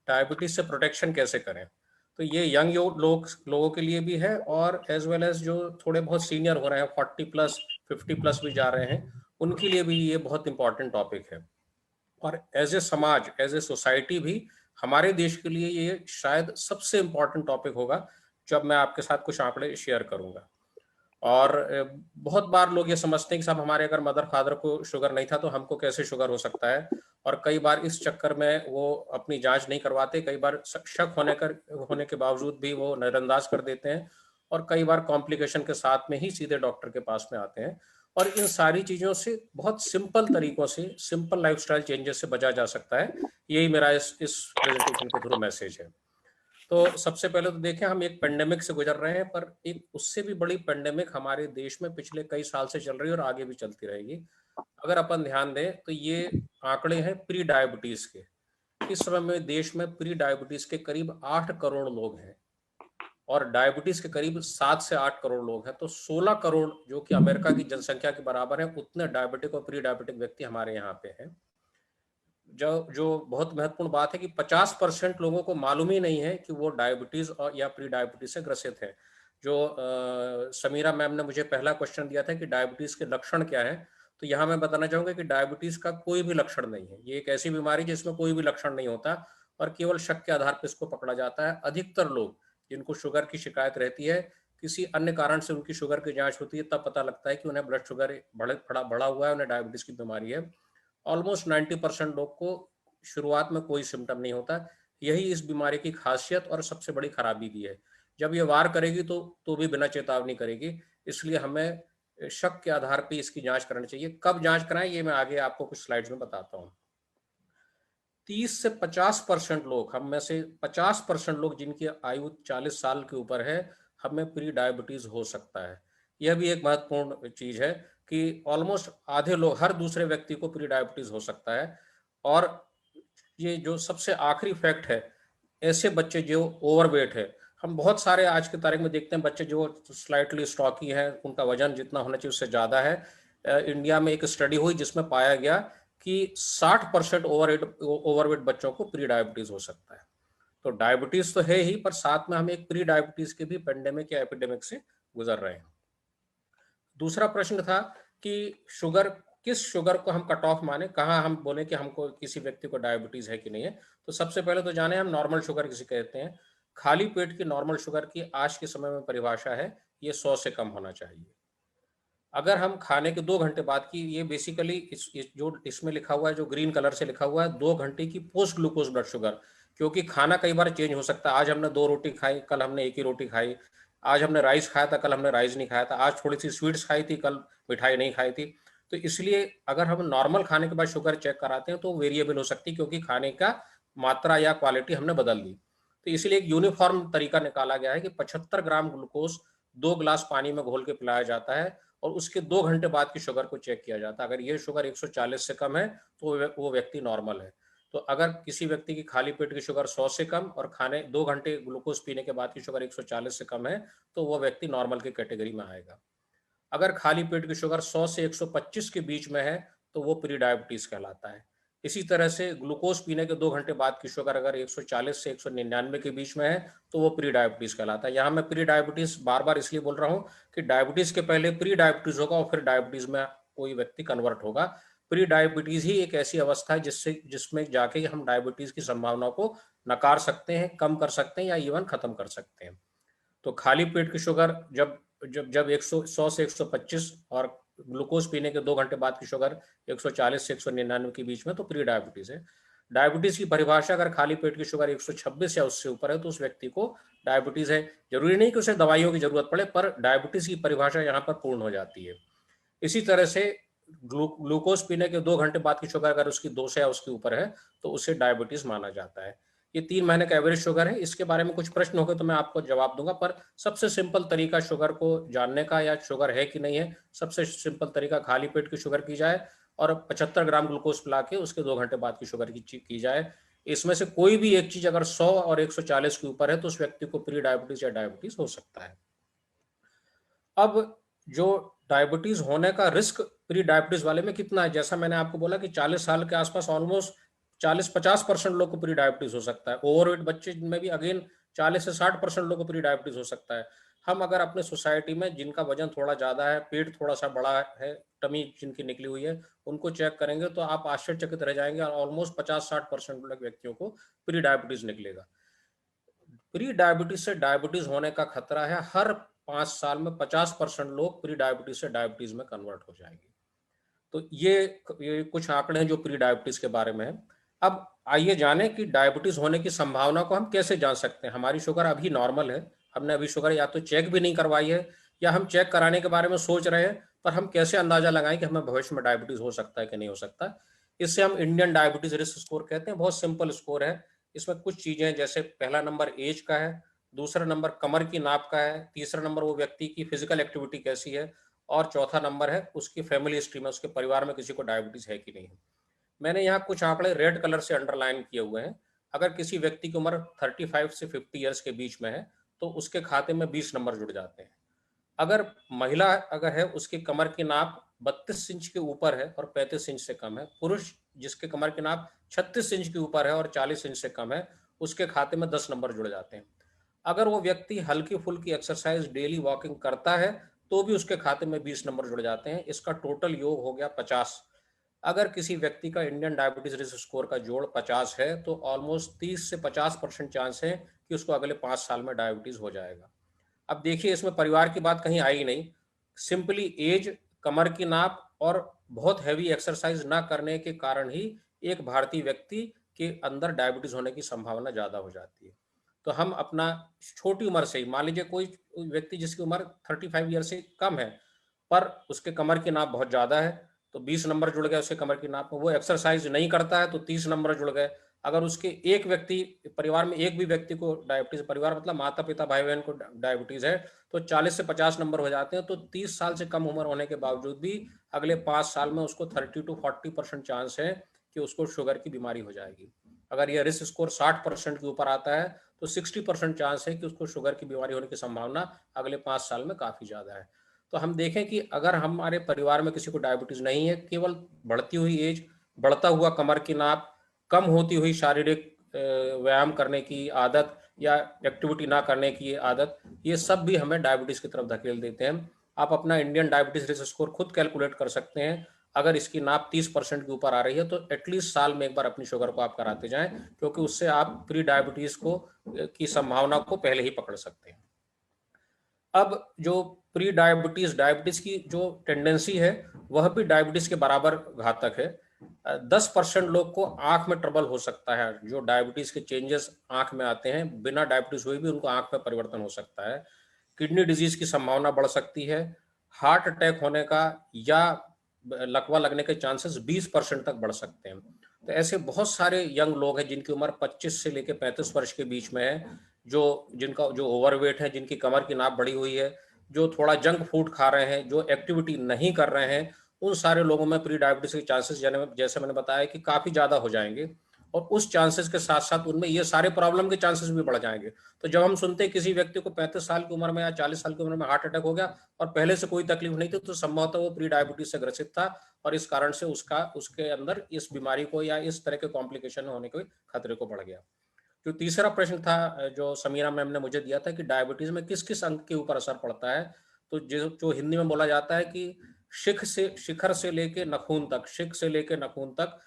Diabetes से protection कैसे करें। तो ये यंग लोगों के लिए भी है, और एज वेल एज जो थोड़े बहुत सीनियर हो रहे हैं, 40+, 50+ भी जा रहे हैं, उनके लिए भी ये बहुत इंपॉर्टेंट टॉपिक है। और एज ए समाज, एज ए सोसाइटी भी हमारे देश के लिए ये शायद सबसे इम्पोर्टेंट टॉपिक होगा, जब मैं आपके साथ कुछ आंकड़े शेयर करूंगा। और बहुत बार लोग ये समझते हैं कि साहब हमारे अगर मदर फादर को शुगर नहीं था तो हमको कैसे शुगर हो सकता है, और कई बार इस चक्कर में वो अपनी जांच नहीं करवाते, कई बार शक होने के बावजूद भी वो नजरअंदाज कर देते हैं, और कई बार कॉम्प्लिकेशन के साथ में ही सीधे डॉक्टर के पास में आते हैं। और इन सारी चीजों से बहुत सिंपल तरीकों से, सिंपल लाइफस्टाइल चेंजेस से बचा जा सकता है। यही मेरा इस प्रेजेंटेशन के थ्रू मैसेज है। तो सबसे पहले तो देखें, हम एक पेंडेमिक से गुजर रहे हैं, पर एक उससे भी बड़ी पेंडेमिक हमारे देश में पिछले कई साल से चल रही है और आगे भी चलती रहेगी। अगर अपन ध्यान दें तो ये आंकड़े हैं प्री डायबिटीज के। इस समय में देश में प्री डायबिटीज के करीब 8 करोड़ लोग हैं, और डायबिटीज के करीब 7 से 8 करोड़ लोग हैं। तो 16 करोड़, जो कि अमेरिका की जनसंख्या के बराबर है, उतने डायबिटिक और प्री डायबिटिक व्यक्ति हमारे यहाँ पे हैं। जो जो बहुत महत्वपूर्ण बात है कि 50% लोगों को मालूम ही नहीं है कि वो डायबिटीज और या प्री डायबिटीज से ग्रसित है। जो समीरा मैम ने मुझे पहला क्वेश्चन दिया था कि डायबिटीज के लक्षण क्या है, तो यहाँ मैं बताना चाहूंगा कि डायबिटीज का कोई भी लक्षण नहीं है। ये एक ऐसी बीमारी जिसमें कोई भी लक्षण नहीं होता, और केवल शक के आधार पर इसको पकड़ा जाता है। अधिकतर लोग जिनको शुगर की शिकायत रहती है, किसी अन्य कारण से उनकी शुगर की जांच होती है, तब पता लगता है कि उन्हें ब्लड शुगर बढ़ा हुआ है, उन्हें डायबिटीज की बीमारी है। ऑलमोस्ट 90% लोग को शुरुआत में कोई सिम्टम नहीं होता। यही इस बीमारी की खासियत और सबसे बड़ी खराबी भी है। जब ये वार करेगी तो भी बिना चेतावनी करेगी। इसलिए हमें शक के आधार पर इसकी जांच करनी चाहिए। कब जांच कराएं, ये मैं आगे आपको कुछ स्लाइड्स में बताता हूँ। 30 से 50% लोग, हम में से 50% लोग जिनकी आयु 40 साल के ऊपर है, हमें प्री डायबिटीज हो सकता है। यह भी एक महत्वपूर्ण चीज है कि ऑलमोस्ट आधे लोग, हर दूसरे व्यक्ति को प्री डायबिटीज हो सकता है। और ये जो सबसे आखिरी फैक्ट है, ऐसे बच्चे जो ओवरवेट है, हम बहुत सारे आज की तारीख में देखते हैं बच्चे जो स्लाइटली स्टॉकी हैं, उनका वजन जितना होना चाहिए उससे ज्यादा है। इंडिया में एक स्टडी हुई जिसमें पाया गया कि 60% ओवरवेट बच्चों को प्री डायबिटीज हो सकता है। तो डायबिटीज तो है ही, पर साथ में हम एक प्री डायबिटीज के भी पेंडेमिक या एपिडेमिक से गुजर रहे हैं। दूसरा प्रश्न था कि शुगर, किस शुगर को हम कट ऑफ माने, कहाँ हम बोले कि हमको किसी व्यक्ति को डायबिटीज है कि नहीं है। तो सबसे पहले तो जाने हम नॉर्मल शुगर किसे कहते हैं। खाली पेट की नॉर्मल शुगर की आज के समय में परिभाषा है, ये 100 से कम होना चाहिए। अगर हम खाने के 2 घंटे बाद की, ये बेसिकली जो इसमें लिखा हुआ है, जो ग्रीन कलर से लिखा हुआ है, 2 घंटे की पोस्ट ग्लूकोज ब्लड शुगर, क्योंकि खाना कई बार चेंज हो सकता है। आज हमने 2 रोटी खाई, कल हमने एक ही रोटी खाई। आज हमने राइस खाया था, कल हमने राइस नहीं खाया था। आज थोड़ी सी स्वीट्स खाई थी, कल मिठाई नहीं खाई थी। तो इसलिए अगर हम नॉर्मल खाने के बाद शुगर चेक कराते हैं तो वेरिएबल हो सकती है, क्योंकि खाने का मात्रा या क्वालिटी हमने बदल दी। तो इसलिए एक यूनिफॉर्म तरीका निकाला गया है कि 75 ग्राम ग्लूकोज 2 गिलास पानी में घोल के पिलाया जाता है, और उसके 2 घंटे बाद की शुगर को चेक किया जाता है। अगर ये शुगर 140 से कम है तो वो व्यक्ति नॉर्मल है। तो अगर किसी व्यक्ति की खाली पेट की शुगर 100 से कम और खाने 2 घंटे ग्लूकोज पीने के बाद की शुगर 140 से कम है, तो वो व्यक्ति नॉर्मल की कैटेगरी में आएगा। अगर खाली पेट की शुगर 100 से 125 के बीच में है तो वो प्री डायबिटीज कहलाता है। इसी तरह से ग्लूकोज पीने के 2 घंटे बाद की शुगर अगर 140 से 199 के बीच में है तो वो प्री डायबिटीज कहलाता है। यहाँ मैं प्री डायबिटीज बार बार इसलिए बोल रहा हूँ कि डायबिटीज के पहले प्री डायबिटीज होगा और फिर डायबिटीज में कोई व्यक्ति कन्वर्ट होगा। प्री डायबिटीज ही एक ऐसी अवस्था है जिसमें जाके हम डायबिटीज की संभावना को नकार सकते हैं, कम कर सकते हैं या इवन खत्म कर सकते हैं। तो खाली पेट की शुगर जब जब जब 100 से 125, और ग्लूकोज पीने के 2 घंटे बाद की शुगर 140 से 199 के बीच में, तो प्री डायबिटीज है। डायबिटीज की परिभाषा, अगर खाली पेट की शुगर 126 या उससे ऊपर है तो उस व्यक्ति को डायबिटीज है। जरूरी नहीं कि उसे दवाइयों की जरूरत पड़े, पर डायबिटीज की परिभाषा यहाँ पर पूर्ण हो जाती है। इसी तरह से ग्लूकोज पीने के 2 घंटे बाद की शुगर अगर उसकी 2 से या उसके ऊपर है तो उसे डायबिटीज माना जाता है। ये 3 महीने का एवरेज शुगर है। इसके बारे में कुछ प्रश्न होंगे तो मैं आपको जवाब दूंगा, पर सबसे सिंपल तरीका शुगर को जानने का या शुगर है कि नहीं है, सबसे सिंपल तरीका खाली पेट की शुगर की जाए और 75 ग्राम ग्लूकोज पिला के उसके 2 घंटे बाद की शुगर की जाए। इसमें से कोई भी एक चीज अगर 100 और 140 के ऊपर है तो उस व्यक्ति को प्री डायबिटीज या डायबिटीज हो सकता है। अब जो डायबिटीज होने का रिस्क प्री डायबिटीज वाले में कितना है, जैसा मैंने आपको बोला कि 40 साल के आसपास ऑलमोस्ट 40-50% लोग को प्री डायबिटीज हो सकता है। ओवरवेट बच्चे में भी अगेन 40 से 60% लोग को प्री डायबिटीज हो सकता है। हम अगर अपने सोसाइटी में जिनका वजन थोड़ा ज्यादा है, पेट थोड़ा सा बड़ा है, टमी जिनकी निकली हुई है, उनको चेक करेंगे तो आप आश्चर्यचकित रह जाएंगे, और ऑलमोस्ट 50-60% व्यक्तियों को प्री डायबिटीज निकलेगा। प्री डायबिटीज से डायबिटीज होने का खतरा है, हर 5 साल में 50% लोग प्री डायबिटीज से डायबिटीज में कन्वर्ट हो जाएंगे। तो ये कुछ आंकड़े हैं जो प्री डायबिटीज के बारे में है। अब आइए जानें कि डायबिटीज होने की संभावना को हम कैसे जान सकते हैं। हमारी शुगर अभी नॉर्मल है, हमने अभी शुगर या तो चेक भी नहीं करवाई है, या हम चेक कराने के बारे में सोच रहे हैं, पर हम कैसे अंदाजा लगाएं कि हमें भविष्य में डायबिटीज हो सकता है कि नहीं हो सकता। इससे हम इंडियन डायबिटीज रिस्क स्कोर कहते हैं। बहुत सिंपल स्कोर है। इसमें कुछ चीजें, जैसे पहला नंबर एज का है, दूसरा नंबर कमर की नाप का है, तीसरा नंबर वो व्यक्ति की फिजिकल एक्टिविटी कैसी है, और चौथा नंबर है उसकी फैमिली हिस्ट्री में, उसके परिवार में किसी को डायबिटीज है कि नहीं है। मैंने यहाँ कुछ आंकड़े रेड कलर से अंडरलाइन किए हुए हैं। अगर किसी व्यक्ति की उम्र 35 से 50 ईयर्स के बीच में है तो उसके खाते में 20 नंबर जुड़ जाते हैं। अगर महिला अगर है, उसकी कमर की नाप 32 इंच के ऊपर है और 35 इंच से कम है, पुरुष जिसके कमर की नाप 36 इंच के ऊपर है और 40 इंच से कम है, उसके खाते में 10 नंबर जुड़ जाते हैं। अगर वो व्यक्ति हल्की फुल्की एक्सरसाइज, डेली वॉकिंग करता है, तो भी उसके खाते में 20 नंबर जुड़ जाते हैं। इसका टोटल योग हो गया 50। अगर किसी व्यक्ति का इंडियन डायबिटीज रिस्क स्कोर का जोड़ 50 है तो ऑलमोस्ट 30 से 50% चांस है कि उसको अगले 5 साल में डायबिटीज हो जाएगा। अब देखिए, इसमें परिवार की बात कहीं आई नहीं। सिंपली एज, कमर की नाप और बहुत हैवी एक्सरसाइज ना करने के कारण ही एक भारतीय व्यक्ति के अंदर डायबिटीज होने की संभावना ज्यादा हो जाती है। तो हम अपना छोटी उम्र से ही, मान लीजिए कोई व्यक्ति जिसकी उम्र 35 ईयर से कम है, पर उसके कमर की नाप बहुत ज्यादा है, तो 20 नंबर जुड़ गए उसके कमर की नाप में। वो एक्सरसाइज नहीं करता है तो 30 नंबर जुड़ गए। अगर उसके एक व्यक्ति, परिवार में एक भी व्यक्ति को डायबिटीज, परिवार मतलब माता पिता भाई बहन को डायबिटीज है, तो 40 से 50 नंबर हो जाते हैं। तो 30 साल से कम उम्र होने के बावजूद भी अगले 5 साल में उसको 30 to 40% चांस है कि उसको शुगर की बीमारी हो जाएगी। अगर यह रिस्क स्कोर 60% के ऊपर आता है तो 60% चांस है कि उसको शुगर की बीमारी होने की संभावना अगले 5 साल में काफी ज्यादा है। तो हम देखें कि अगर हमारे परिवार में किसी को डायबिटीज नहीं है, केवल बढ़ती हुई एज, बढ़ता हुआ कमर की नाप, कम होती हुई शारीरिक व्यायाम करने की आदत या एक्टिविटी ना करने की आदत, ये सब भी हमें डायबिटीज की तरफ धकेल देते हैं। आप अपना इंडियन डायबिटीज रिस्क स्कोर खुद कैलकुलेट कर सकते हैं। अगर इसकी नाप 30% के ऊपर आ रही है तो एटलीस्ट साल में एक बार अपनी शुगर को आप कराते जाएं, क्योंकि उससे आप प्री डायबिटीज को की संभावना को पहले ही पकड़ सकते हैं। अब जो प्री डायबिटीज, डायबिटीज की जो टेंडेंसी है, वह भी डायबिटीज के बराबर घातक है। 10% लोग को आंख में ट्रबल हो सकता है। जो डायबिटीज के चेंजेस आंख में आते हैं, बिना डायबिटीज हुए भी उनको आंख में परिवर्तन हो सकता है। किडनी डिजीज की संभावना बढ़ सकती है। हार्ट अटैक होने का या लकवा लगने के चांसेस 20% तक बढ़ सकते हैं। तो ऐसे बहुत सारे यंग लोग हैं जिनकी उम्र 25 से लेकर 35 वर्ष के बीच में है, जो जिनका जो ओवरवेट है, जिनकी कमर की नाप बढ़ी हुई है, जो थोड़ा जंक फूड खा रहे हैं, जो एक्टिविटी नहीं कर रहे हैं, उन सारे लोगों में प्री डायबिटीज के चांसेस, जैसे मैंने बताया कि काफी ज्यादा हो जाएंगे। और उस चांसेस के साथ साथ उनमें ये सारे प्रॉब्लम के चांसेस भी बढ़ जाएंगे। तो जब हम सुनते हैं किसी व्यक्ति को 35 साल की उम्र में या 40 साल की उम्र में हार्ट अटैक हो गया और पहले से कोई तकलीफ नहीं थी, तो संभवतः वो प्री डायबिटीज से ग्रसित था, और इस कारण से उसके अंदर इस बीमारी को या इस तरह के कॉम्प्लिकेशन होने के खतरे को बढ़ गया। जो तीसरा प्रश्न था जो समीरा मैम ने मुझे दिया था कि डायबिटीज में किस किस अंग के ऊपर असर पड़ता है, तो जो हिंदी में बोला जाता है कि शिखर से लेके नखून तक, शिख से लेके नखून तक,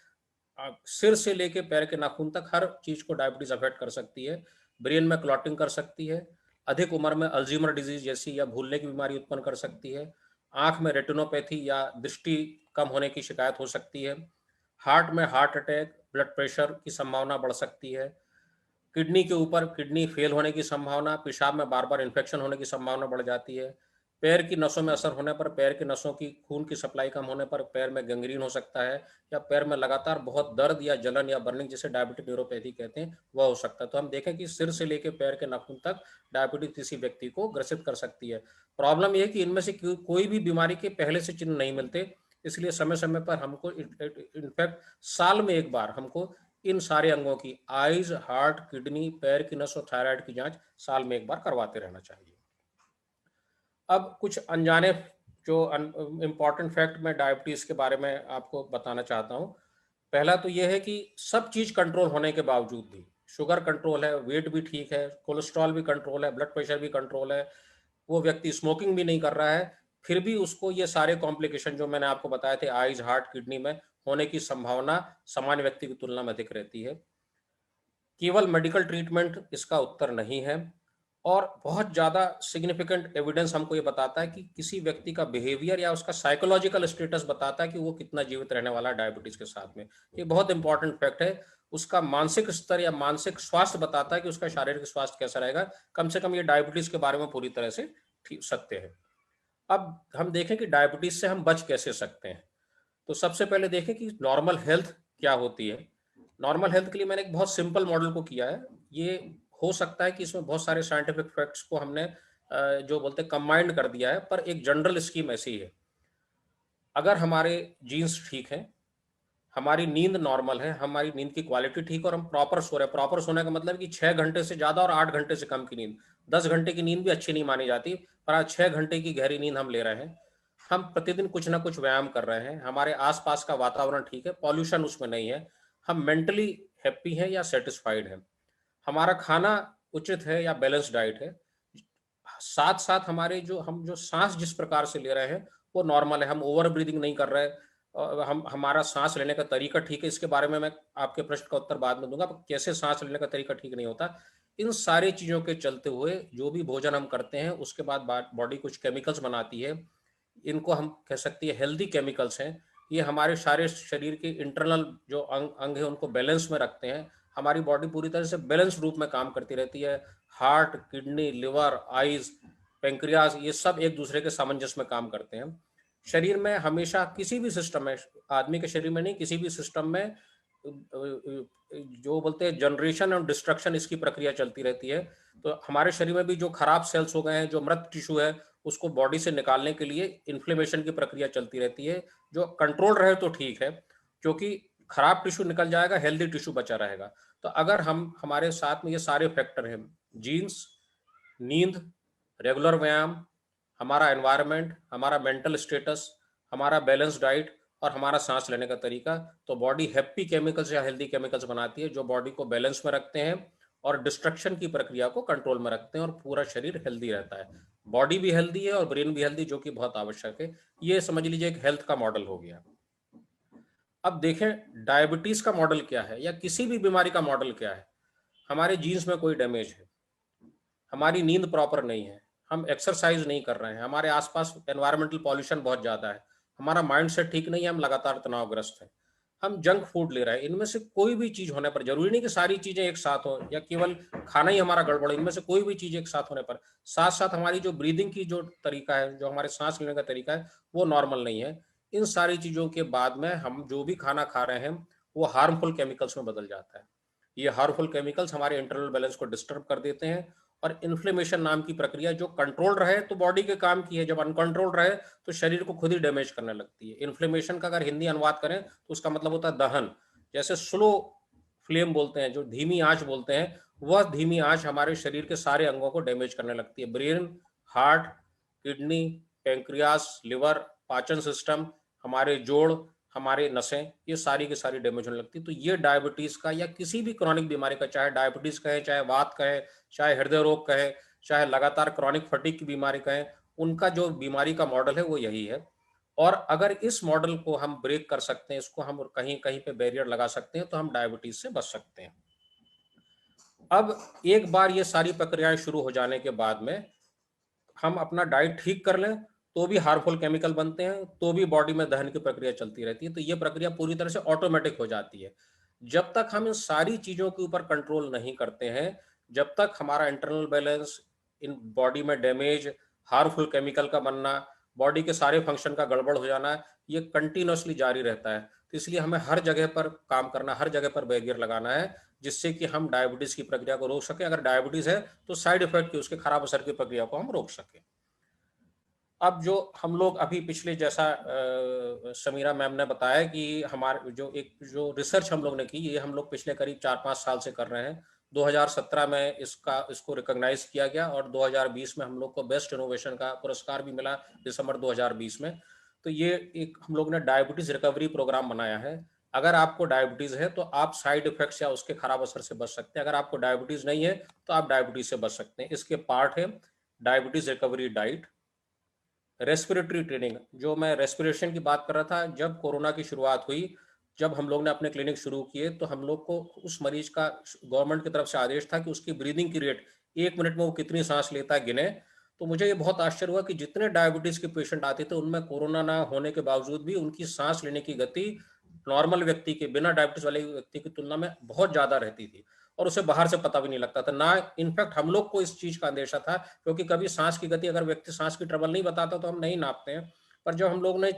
सिर से लेके पैर के नाखून तक, हर चीज को डायबिटीज अफेक्ट कर सकती है। ब्रेन में क्लॉटिंग कर सकती है। अधिक उम्र में अल्जीमर डिजीज जैसी या भूलने की बीमारी उत्पन्न कर सकती है। आंख में रेटिनोपैथी या दृष्टि कम होने की शिकायत हो सकती है। हार्ट में हार्ट अटैक, ब्लड प्रेशर की संभावना बढ़ सकती है। किडनी के ऊपर किडनी फेल होने की संभावना, पेशाब में बार बार इन्फेक्शन होने की संभावना बढ़ जाती है। पैर की नसों में असर होने पर, पैर की नसों की खून की सप्लाई कम होने पर पैर में गैंग्रीन हो सकता है, या पैर में लगातार बहुत दर्द या जलन या बर्निंग, जिसे डायबिटिक न्यूरोपैथी कहते हैं, वह हो सकता है। तो हम देखें कि सिर से लेकर पैर के नाखून तक डायबिटीज किसी व्यक्ति को ग्रसित कर सकती है। प्रॉब्लम यह है कि इनमें से कोई भी बीमारी के पहले से चिन्ह नहीं मिलते, इसलिए समय समय पर हमको, इनफैक्ट साल में एक बार हमको इन सारे अंगों की, आईज, हार्ट, किडनी, पैर की नस और थायराइड की जांच साल में एक बार करवाते रहना चाहिए। अब कुछ जो इम्पॉर्टेंट फैक्ट मैं डायबिटीज के बारे में आपको बताना चाहता हूँ पहला तो ये है कि सब चीज कंट्रोल होने के बावजूद भी, शुगर कंट्रोल है, वेट भी ठीक है, कोलेस्ट्रॉल भी कंट्रोल है, ब्लड प्रेशर भी कंट्रोल है, वो व्यक्ति स्मोकिंग भी नहीं कर रहा है, फिर भी उसको ये सारे कॉम्प्लिकेशन जो मैंने आपको बताए थे आइज, हार्ट, किडनी में होने की संभावना सामान्य व्यक्ति की तुलना में अधिक रहती है। केवल मेडिकल ट्रीटमेंट इसका उत्तर नहीं है, और बहुत ज़्यादा सिग्निफिकेंट एविडेंस हमको ये बताता है कि किसी व्यक्ति का बिहेवियर या उसका साइकोलॉजिकल स्टेटस बताता है कि वो कितना जीवित रहने वाला है डायबिटीज के साथ में। ये बहुत इंपॉर्टेंट फैक्ट है। उसका मानसिक स्तर या मानसिक स्वास्थ्य बताता है कि उसका शारीरिक स्वास्थ्य कैसा रहेगा। कम से कम ये डायबिटीज के बारे में पूरी तरह से सत्य है। अब हम देखें कि डायबिटीज से हम बच कैसे सकते हैं। तो सबसे पहले देखें कि नॉर्मल हेल्थ क्या होती है। नॉर्मल हेल्थ के लिए मैंने एक बहुत सिंपल मॉडल को किया है। ये हो सकता है कि इसमें बहुत सारे साइंटिफिक फैक्ट्स को हमने जो बोलते हैं कंबाइंड कर दिया है, पर एक जनरल स्कीम ऐसी है। अगर हमारे जीन्स ठीक हैं, हमारी नींद नॉर्मल है, हमारी नींद की क्वालिटी ठीक है, और हम प्रॉपर सो रहे हैं। प्रॉपर सोने का मतलब कि 6 घंटे से ज्यादा और 8 घंटे से कम की नींद। 10 घंटे की नींद भी अच्छी नहीं मानी जाती, पर आज 6 घंटे की गहरी नींद हम ले रहे हैं। हम प्रतिदिन कुछ ना कुछ व्यायाम कर रहे हैं, हमारे आसपास का वातावरण ठीक है, पॉल्यूशन उसमें नहीं है, हम मेंटली हैप्पी हैं या सेटिस्फाइड हैं, हमारा खाना उचित है या बैलेंस डाइट है, साथ साथ हमारे जो सांस जिस प्रकार से ले रहे हैं वो नॉर्मल है, हम ओवर ब्रीदिंग नहीं कर रहे हैं, हम हमारा सांस लेने का तरीका ठीक है। इसके बारे में मैं आपके प्रश्न का उत्तर बाद में दूंगा, कैसे सांस लेने का तरीका ठीक नहीं होता। इन सारी चीजों के चलते हुए जो भी भोजन हम करते हैं उसके बाद बॉडी कुछ केमिकल्स बनाती है। इनको हम कह सकते हैं हेल्दी केमिकल्स हैं। ये हमारे सारे शरीर के इंटरनल जो अंग है उनको बैलेंस में रखते हैं। हमारी बॉडी पूरी तरह से बैलेंस रूप में काम करती रहती है। Heart, kidney, liver, eyes, pancreas, ये सब एक दूसरे के सामंजस्य में काम करते हैं। शरीर में हमेशा किसी भी सिस्टम में, आदमी के शरीर में नहीं, किसी भी सिस्टम में जो बोलते हैं जनरेशन और डिस्ट्रक्शन, इसकी प्रक्रिया चलती रहती है। तो हमारे शरीर में भी जो खराब सेल्स हो गए हैं, जो मृत टिश्यू है, उसको बॉडी से निकालने के लिए इन्फ्लेमेशन की प्रक्रिया चलती रहती है। जो कंट्रोल रहे तो ठीक है, क्योंकि खराब टिश्यू निकल जाएगा, हेल्दी टिश्यू बचा रहेगा। तो अगर हम हमारे साथ में ये सारे फैक्टर हैं, जीन्स, नींद, रेगुलर व्यायाम, हमारा एनवायरनमेंट, हमारा मेंटल स्टेटस, हमारा बैलेंस डाइट और हमारा सांस लेने का तरीका, तो बॉडी हैप्पी केमिकल्स या हेल्दी केमिकल्स बनाती है जो बॉडी को बैलेंस में रखते हैं और डिस्ट्रक्शन की प्रक्रिया को कंट्रोल में रखते हैं, और पूरा शरीर हेल्दी रहता है। बॉडी भी हेल्दी है और ब्रेन भी हेल्दी, जो कि बहुत आवश्यक है। ये समझ लीजिए एक हेल्थ का मॉडल हो गया। अब देखें डायबिटीज का मॉडल क्या है या किसी भी बीमारी का मॉडल क्या है। हमारे जीन्स में कोई डैमेज है, हमारी नींद प्रॉपर नहीं है, हम एक्सरसाइज नहीं कर रहे हैं, हमारे आसपास एनवायरमेंटल पॉल्यूशन बहुत ज़्यादा है, हमारा माइंड सेट ठीक नहीं है, हम लगातार तनावग्रस्त हैं, हम जंक फूड ले रहे हैं। इनमें से कोई भी चीज़ होने पर, जरूरी नहीं कि सारी चीज़ें एक साथ हो या केवल खाना ही हमारा गड़बड़ है, इनमें से कोई भी चीज़ एक साथ होने पर, साथ साथ हमारी जो ब्रीदिंग की जो तरीका है, जो हमारे सांस लेने का तरीका है, वो नॉर्मल नहीं है। इन सारी चीज़ों के बाद में हम जो भी खाना खा रहे हैं वो हार्मफुल केमिकल्स में बदल जाता है। ये हार्मफुल केमिकल्स हमारे इंटरनल बैलेंस को डिस्टर्ब कर देते हैं, और इन्फ्लेमेशन नाम की प्रक्रिया, जो कंट्रोल रहे तो बॉडी के काम की है, जब अनकंट्रोल रहे तो शरीर को खुद ही डैमेज करने लगती है। इन्फ्लेमेशन का अगर हिंदी अनुवाद करें तो उसका मतलब होता है दहन। जैसे स्लो फ्लेम बोलते हैं, जो धीमी आंच बोलते हैं, वह धीमी आंच हमारे शरीर के सारे अंगों को डैमेज करने लगती है। Brain, heart, kidney, pancreas, liver, पाचन सिस्टम, हमारे जोड़, हमारे नसें, ये सारी की सारी डैमेज होने लगती है। तो ये डायबिटीज का या किसी भी क्रॉनिक बीमारी का, चाहे डायबिटीज कहे, चाहे वात कहे, चाहे हृदय रोग कहे, चाहे लगातार क्रॉनिक फटीग की बीमारी कहें, उनका जो बीमारी का मॉडल है वो यही है। और अगर इस मॉडल को हम ब्रेक कर सकते हैं, इसको हम कहीं कहीं पे बैरियर लगा सकते हैं, तो हम डायबिटीज से बच सकते हैं। अब एक बार ये सारी प्रक्रियाएं शुरू हो जाने के बाद में हम अपना डाइट ठीक कर लें तो भी हार्मफुल केमिकल बनते हैं, तो भी बॉडी में दहन की प्रक्रिया चलती रहती है। तो ये प्रक्रिया पूरी तरह से ऑटोमेटिक हो जाती है। जब तक हम इन सारी चीजों के ऊपर कंट्रोल नहीं करते हैं, जब तक हमारा इंटरनल बैलेंस, इन बॉडी में डैमेज, हार्मफुल केमिकल का बनना, बॉडी के सारे फंक्शन का गड़बड़ हो जाना, ये कंटिन्यूअसली जारी रहता है। तो इसलिए हमें हर जगह पर काम करना, हर जगह पर बैरियर लगाना है, जिससे कि हम डायबिटीज की प्रक्रिया को रोक सकें। अगर डायबिटीज है तो साइड इफेक्ट की, उसके खराब असर की प्रक्रिया को हम रोक सकें। अब जो हम लोग अभी पिछले, जैसा समीरा मैम ने बताया कि हमारे जो रिसर्च हम लोग ने की, ये हम लोग पिछले करीब 4-5 साल से कर रहे हैं। 2017 में इसको रिकॉग्नाइज किया गया और 2020 में हम लोग को बेस्ट इनोवेशन का पुरस्कार भी मिला, दिसंबर 2020 में। तो ये एक हम लोग ने डायबिटीज रिकवरी प्रोग्राम बनाया है, अगर आपको डायबिटीज है तो आप साइड इफेक्ट्स या उसके खराब असर से बच सकते हैं। अगर आपको डायबिटीज नहीं है तो आप डायबिटीज से बच सकते हैं। इसके पार्ट है diabetes recovery diet, respiratory training. जो मैं रेस्पिरेशन की बात कर रहा था, जब कोरोना की शुरुआत हुई, जब हम लोग ने अपने क्लिनिक शुरू किए तो हम लोग को उस मरीज का गवर्नमेंट की तरफ से आदेश था कि उसकी ब्रीदिंग की रेट 1 मिनट में वो कितनी सांस लेता है गिने। तो मुझे ये बहुत आश्चर्य हुआ कि जितने डायबिटीज के पेशेंट आते थे उनमें कोरोना ना होने के बावजूद भी उनकी सांस लेने की गति नॉर्मल व्यक्ति के, बिना डायबिटीज वाले व्यक्ति की तुलना में बहुत ज्यादा रहती थी, और उसे बाहर से पता भी नहीं लगता था ना। इनफैक्ट हम लोग को इस चीज का अंदेशा था, क्योंकि कभी सांस की गति, अगर व्यक्ति सांस की ट्रबल नहीं बताता तो हम नहीं नापते हैं। पर जब हम लोग ने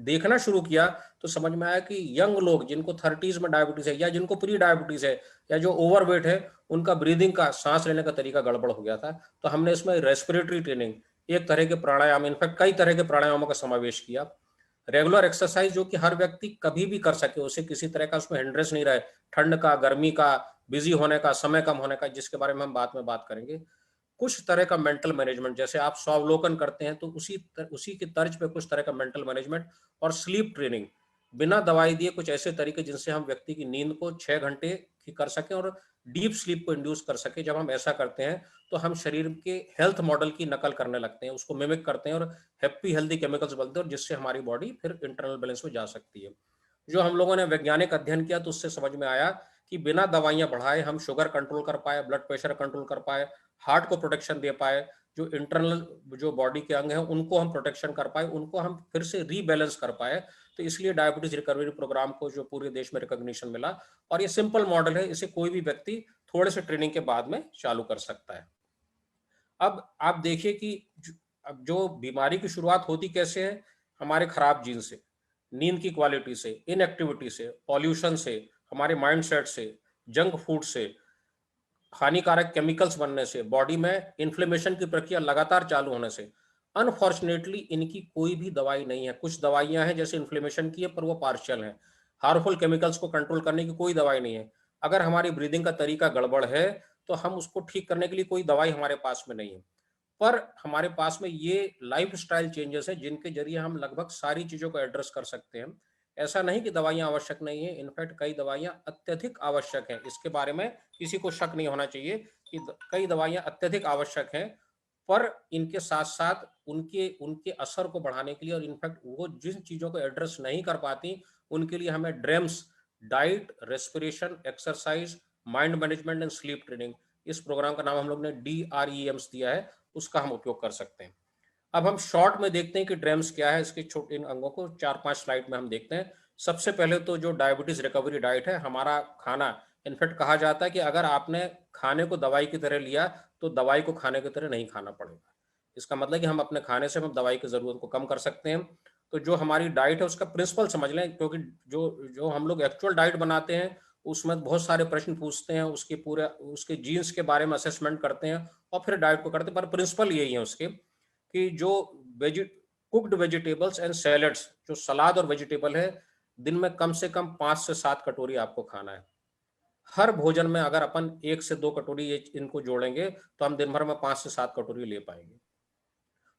देखना शुरू किया तो समझ में आया कि यंग लोग जिनको 30s में डायबिटीज है या जिनको प्री डायबिटीज है या जो ओवरवेट है, उनका ब्रीदिंग का, सांस लेने का तरीका गड़बड़ हो गया था। तो हमने इसमें रेस्पिरेटरी ट्रेनिंग, एक तरह के प्राणायाम, इनफैक्ट कई तरह के प्राणायामों का समावेश किया। रेगुलर एक्सरसाइज जो कि हर व्यक्ति कभी भी कर सके, उसे किसी तरह का उसमें हिंड्रेंस नहीं रहे, ठंड का, गर्मी का, बिजी होने का, समय कम होने का, जिसके बारे में हम बाद में बात करेंगे। कुछ तरह का मेंटल मैनेजमेंट, जैसे आप स्वावलोकन करते हैं तो उसी की तर्ज पे कुछ तरह का मेंटल मैनेजमेंट। और स्लीप ट्रेनिंग, बिना दवाई दिए कुछ ऐसे तरीके जिनसे हम व्यक्ति की नींद को 6 घंटे की कर सकें और डीप स्लीप को इंड्यूस कर सके। जब हम ऐसा करते हैं तो हम शरीर के हेल्थ मॉडल की नकल करने लगते हैं, उसको मिमिक करते हैं, और हैप्पी हेल्दी केमिकल्स बनते हैं, और जिससे हमारी बॉडी फिर इंटरनल बैलेंस में जा सकती है। जो हम लोगों ने वैज्ञानिक अध्ययन किया तो उससे समझ में आया कि बिना दवाइयां बढ़ाए हम शुगर कंट्रोल कर पाए, ब्लड प्रेशर कंट्रोल कर पाए, हार्ट को प्रोटेक्शन दे पाए, जो इंटरनल जो बॉडी के अंग हैं उनको हम प्रोटेक्शन कर पाए, उनको हम फिर से रीबैलेंस कर पाए। तो इसलिए डायबिटीज रिकवरी प्रोग्राम को जो पूरे देश में रिकॉग्निशन मिला, और ये सिंपल मॉडल है, इसे कोई भी व्यक्ति थोड़े से ट्रेनिंग के बाद में चालू कर सकता है। अब आप देखिए कि अब जो बीमारी की शुरुआत होती कैसे है, हमारे खराब जीन से, नींद की क्वालिटी से, इनएक्टिविटी से, पॉल्यूशन से, हमारे माइंडसेट से, जंक फूड से, हानिकारक केमिकल्स बनने से, बॉडी में इन्फ्लेमेशन की प्रक्रिया लगातार चालू होने से। अनफॉर्चुनेटली इनकी कोई भी दवाई नहीं है। कुछ दवाइयां हैं जैसे इन्फ्लेमेशन की है, पर वो पार्शियल है। हार्मफुल केमिकल्स को कंट्रोल करने की कोई दवाई नहीं है। अगर हमारी ब्रीदिंग का तरीका गड़बड़ है तो हम उसको ठीक करने के लिए कोई दवाई हमारे पास में नहीं है। पर हमारे पास में ये लाइफस्टाइल चेंजेस है जिनके जरिए हम लगभग सारी चीजों को एड्रेस कर सकते हैं। ऐसा नहीं कि दवाइयां आवश्यक नहीं है, इनफैक्ट कई दवाइयां अत्यधिक आवश्यक हैं। इसके बारे में किसी को शक नहीं होना चाहिए कि कई दवाइयां अत्यधिक आवश्यक हैं। पर इनके साथ साथ उनके उनके असर को बढ़ाने के लिए, और इनफैक्ट वो जिन चीजों को एड्रेस नहीं कर पाती, उनके लिए हमें ड्रेम्स, diet, respiration, exercise, mind management and sleep training, इस प्रोग्राम का नाम हम लोग ने DREMS दिया है, उसका हम उपयोग कर सकते हैं। अब हम शॉर्ट में देखते हैं कि ड्रेम्स क्या है, इसके छोटे इन अंगों को 4-5 स्लाइड में हम देखते हैं। सबसे पहले तो जो डायबिटीज रिकवरी डाइट है, हमारा खाना, इनफैक्ट कहा जाता है कि अगर आपने खाने को दवाई की तरह लिया तो दवाई को खाने की तरह नहीं खाना पड़ेगा। इसका मतलब कि हम अपने खाने से हम दवाई की जरूरत को कम कर सकते हैं। तो जो हमारी डाइट है उसका प्रिंसिपल समझ लें, क्योंकि जो जो हम लोग एक्चुअल डाइट बनाते हैं उसमें बहुत सारे प्रश्न पूछते हैं, उसके पूरे उसके जीन्स के बारे में असेसमेंट करते हैं और फिर डाइट को करते हैं। पर प्रिंसिपल यही है उसके कि जो वेजि कुक्ड वेजिटेबल्स एंड सैलड्स, जो सलाद और वेजिटेबल है, दिन में कम से कम 5 से 7 कटोरी आपको खाना है। हर भोजन में अगर अपन 1 से 2 कटोरी ये इनको जोड़ेंगे तो हम दिन भर में 5 से 7 कटोरी ले पाएंगे।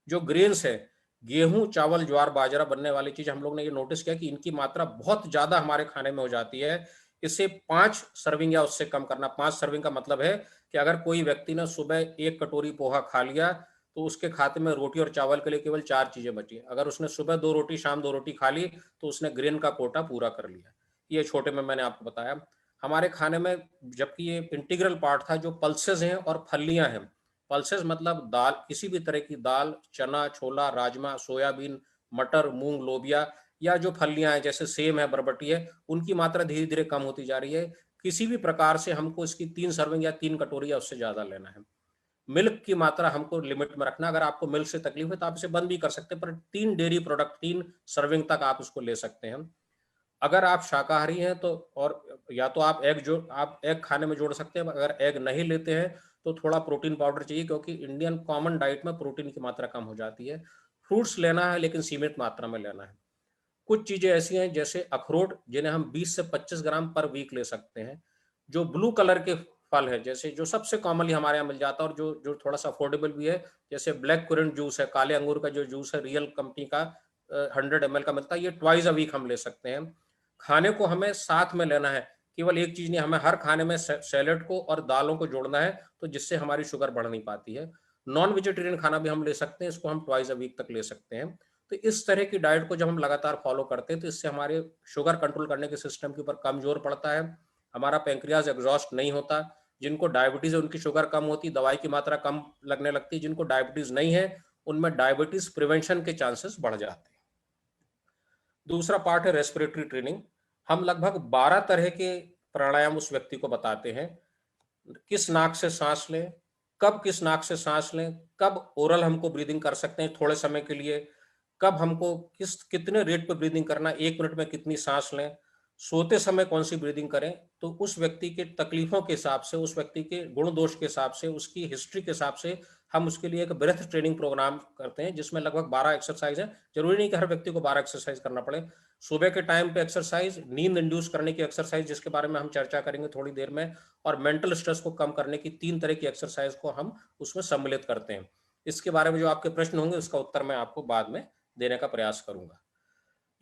जो ग्रेन्स है, गेहूं, चावल, ज्वार, बाजरा बनने वाली चीज, हम लोग ने ये नोटिस किया कि इनकी मात्रा बहुत ज्यादा हमारे खाने में हो जाती है। इसे 5 सर्विंग या उससे कम करना। 5 सर्विंग का मतलब है कि अगर कोई व्यक्ति ने सुबह 1 कटोरी पोहा खा लिया तो उसके खाते में रोटी और चावल के लिए केवल 4 चीजें बची। अगर उसने सुबह 2 रोटी, शाम 2 रोटी खा ली तो उसने ग्रेन का कोटा पूरा कर लिया। ये छोटे में मैंने आपको बताया। हमारे खाने में, जबकि ये इंटीग्रल पार्ट था, जो पल्सेस हैं और फलियां हैं। पल्सेस मतलब दाल, किसी भी तरह की दाल, चना, छोला, राजमा, सोयाबीन, मटर, मूंग, लोबिया, या जो फलियां हैं जैसे सेम है, बरबटी है, उनकी मात्रा धीरे धीरे कम होती जा रही है। किसी भी प्रकार से हमको इसकी 3 सर्विंग या 3 कटोरी या उससे ज्यादा लेना है। मिल्क की मात्रा हमको लिमिट में रखना। अगर आपको मिल्क से तकलीफ है तो आप इसे बंद भी कर सकते हैं, पर 3 डेयरी प्रोडक्ट, 3 सर्विंग तक आप इसको ले सकते हैं। अगर आप शाकाहारी हैं तो, और या तो आप एग खाने में जोड़ सकते हैं। अगर एग नहीं लेते हैं तो थोड़ा प्रोटीन पाउडर चाहिए, क्योंकि इंडियन कॉमन डाइट में प्रोटीन की मात्रा कम हो जाती है। फ्रूट्स लेना है लेकिन सीमित मात्रा में लेना है। कुछ चीजें ऐसी हैं जैसे अखरोट, जिन्हें हम 20 से 25 ग्राम पर वीक ले सकते हैं। जो ब्लू कलर के फल है, जैसे जो सबसे कॉमनली हमारे यहाँ मिल जाता है और जो जो थोड़ा सा अफोर्डेबल भी है, जैसे ब्लैक करंट जूस है, काले अंगूर का जो जूस है, रियल कंपनी का 100 ml का मिलता है, ये ट्वाइस अ वीक हम ले सकते हैं। खाने को हमें साथ में लेना है, केवल एक चीज नहीं, हमें हर खाने में सैलेड को और दालों को जोड़ना है, तो जिससे हमारी शुगर बढ़ नहीं पाती है। नॉन वेजिटेरियन खाना भी हम ले सकते हैं, इसको हम ट्वाइस अ वीक तक ले सकते हैं। तो इस तरह की डाइट को जब हम लगातार फॉलो करते हैं तो इससे हमारे शुगर कंट्रोल करने के सिस्टम के ऊपर कम जोर पड़ता है, हमारा पेंक्रियाज एग्जॉस्ट नहीं होता। जिनको डायबिटीज है उनकी शुगर कम होती, दवाई की मात्रा कम लगने लगती है। जिनको डायबिटीज नहीं है उनमें डायबिटीज प्रिवेंशन के चांसेस बढ़ जाते हैं। दूसरा पार्ट है रेस्पिरेटरी ट्रेनिंग। हम लगभग 12 तरह के प्राणायाम उस व्यक्ति को बताते हैं, किस नाक से सांस लें, कब किस नाक से सांस लें, कब ओरल हमको ब्रीदिंग कर सकते हैं थोड़े समय के लिए, कब हमको कितने रेट पे ब्रीदिंग करना, 1 मिनट में कितनी सांस लें, सोते समय कौन सी ब्रीदिंग करें। तो उस व्यक्ति के तकलीफों के हिसाब से, उस व्यक्ति के गुण दोष के हिसाब से, उसकी हिस्ट्री के हिसाब से हम उसके लिए एक ब्रेथ ट्रेनिंग प्रोग्राम करते हैं, जिसमें लगभग 12 एक्सरसाइज है। जरूरी नहीं कि हर व्यक्ति को 12 एक्सरसाइज करना पड़े। सुबह के टाइम पे एक्सरसाइज, नींद इंड्यूस करने की एक्सरसाइज जिसके बारे में हम चर्चा करेंगे थोड़ी देर में, और मेंटल स्ट्रेस को कम करने की 3 तरह की एक्सरसाइज को हम उसमें सम्मिलित करते हैं। इसके बारे में जो आपके प्रश्न होंगे उसका उत्तर मैं आपको बाद में देने का प्रयास करूंगा।